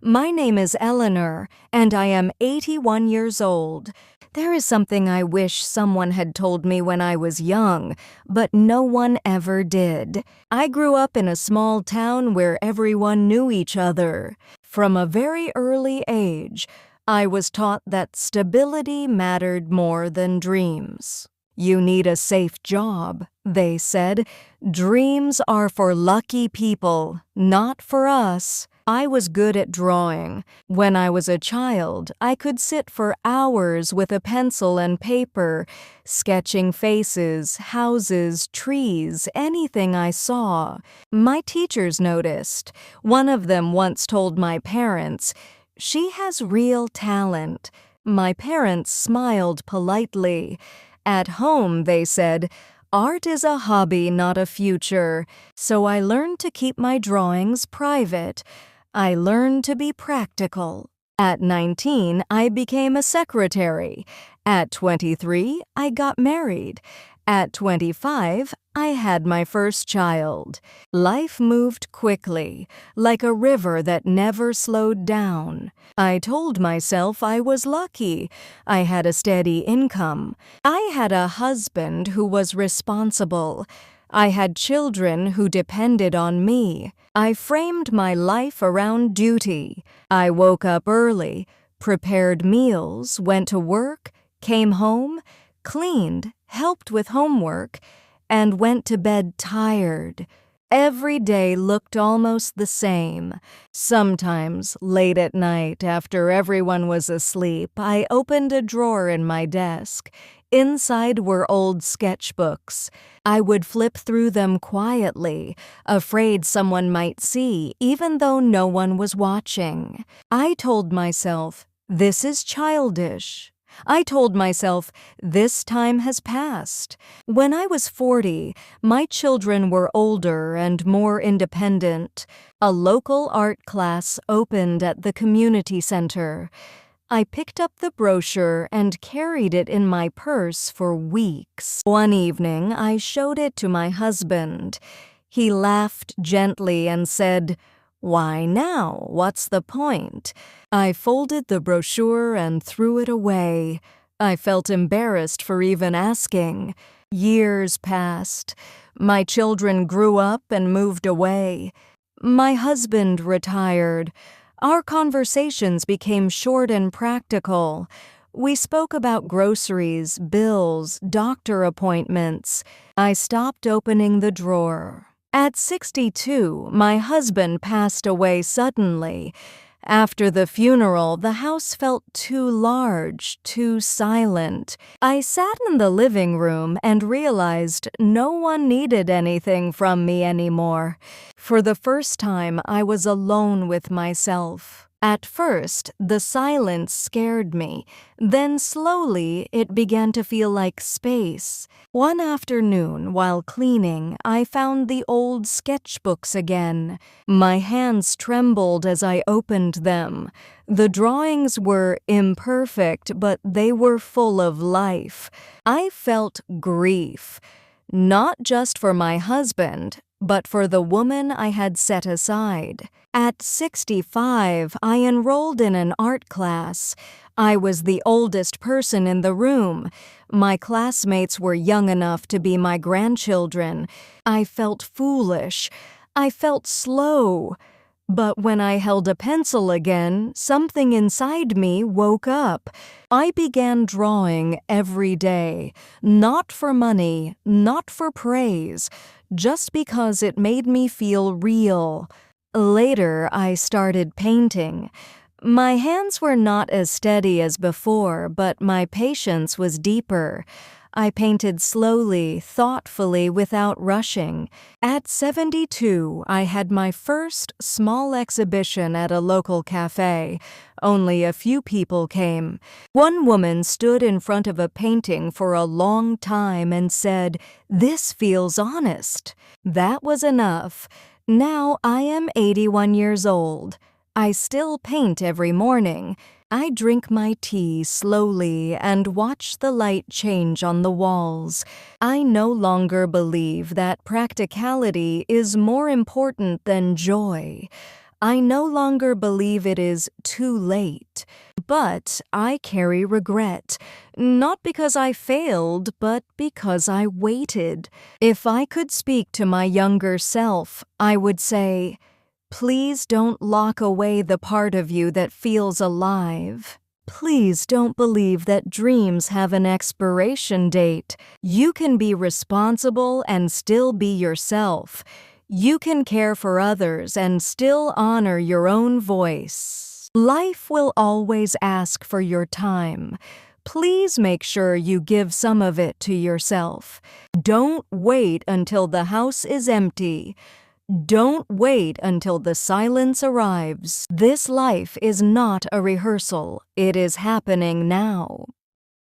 My name is Eleanor, and I am 81 years old. There is something I wish someone had told me when I was young, but no one ever did. I grew up in a small town where everyone knew each other. From a very early age, I was taught that stability mattered more than dreams. You need a safe job, they said. Dreams are for lucky people, not for us. I was good at drawing. When I was a child, I could sit for hours with a pencil and paper, sketching faces, houses, trees, anything I saw. My teachers noticed. One of them once told my parents, "She has real talent." My parents smiled politely. At home, they said, "Art is a hobby, not a future." So I learned to keep my drawings private. I learned to be practical. At 19, I became a secretary. At 23, I got married. At 25, I had my first child. Life moved quickly, like a river that never slowed down. I told myself I was lucky. I had a steady income. I had a husband who was responsible. I had children who depended on me. I framed my life around duty. I woke up early, prepared meals, went to work, came home, cleaned, helped with homework, and went to bed tired. Every day looked almost the same. Sometimes, late at night, after everyone was asleep, I opened a drawer in my desk. Inside were old sketchbooks. I would flip through them quietly, afraid someone might see, even though no one was watching. I told myself, "This is childish." I told myself, "This time has passed." When I was 40, my children were older and more independent. A local art class opened at the community center. I picked up the brochure and carried it in my purse for weeks. One evening, I showed it to my husband. He laughed gently and said, "Why now? What's the point?" I folded the brochure and threw it away. I felt embarrassed for even asking. Years passed. My children grew up and moved away. My husband retired. Our conversations became short and practical. We spoke about groceries, bills, doctor appointments. I stopped opening the drawer. At 62, my husband passed away suddenly. After the funeral, the house felt too large, too silent. I sat in the living room and realized no one needed anything from me anymore. For the first time, I was alone with myself. At first, the silence scared me. Then slowly, it began to feel like space. One afternoon, while cleaning, I found the old sketchbooks again. My hands trembled as I opened them. The drawings were imperfect, but they were full of life. I felt grief, not just for my husband, but for the woman I had set aside. At 65, I enrolled in an art class. I was the oldest person in the room. My classmates were young enough to be my grandchildren. I felt foolish. I felt slow. But when I held a pencil again, something inside me woke up. I began drawing every day, not for money, not for praise, just because it made me feel real. Later, I started painting. My hands were not as steady as before, but my patience was deeper. I painted slowly, thoughtfully, without rushing. At 72, I had my first small exhibition at a local cafe. Only a few people came. One woman stood in front of a painting for a long time and said, "This feels honest." That was enough. Now I am 81 years old. I still paint every morning. I drink my tea slowly and watch the light change on the walls. I no longer believe that practicality is more important than joy. I no longer believe it is too late, but I carry regret, not because I failed, but because I waited. If I could speak to my younger self, I would say, please don't lock away the part of you that feels alive. Please don't believe that dreams have an expiration date. You can be responsible and still be yourself. You can care for others and still honor your own voice. Life will always ask for your time. Please make sure you give some of it to yourself. Don't wait until the house is empty. Don't wait until the silence arrives. This life is not a rehearsal. It is happening now.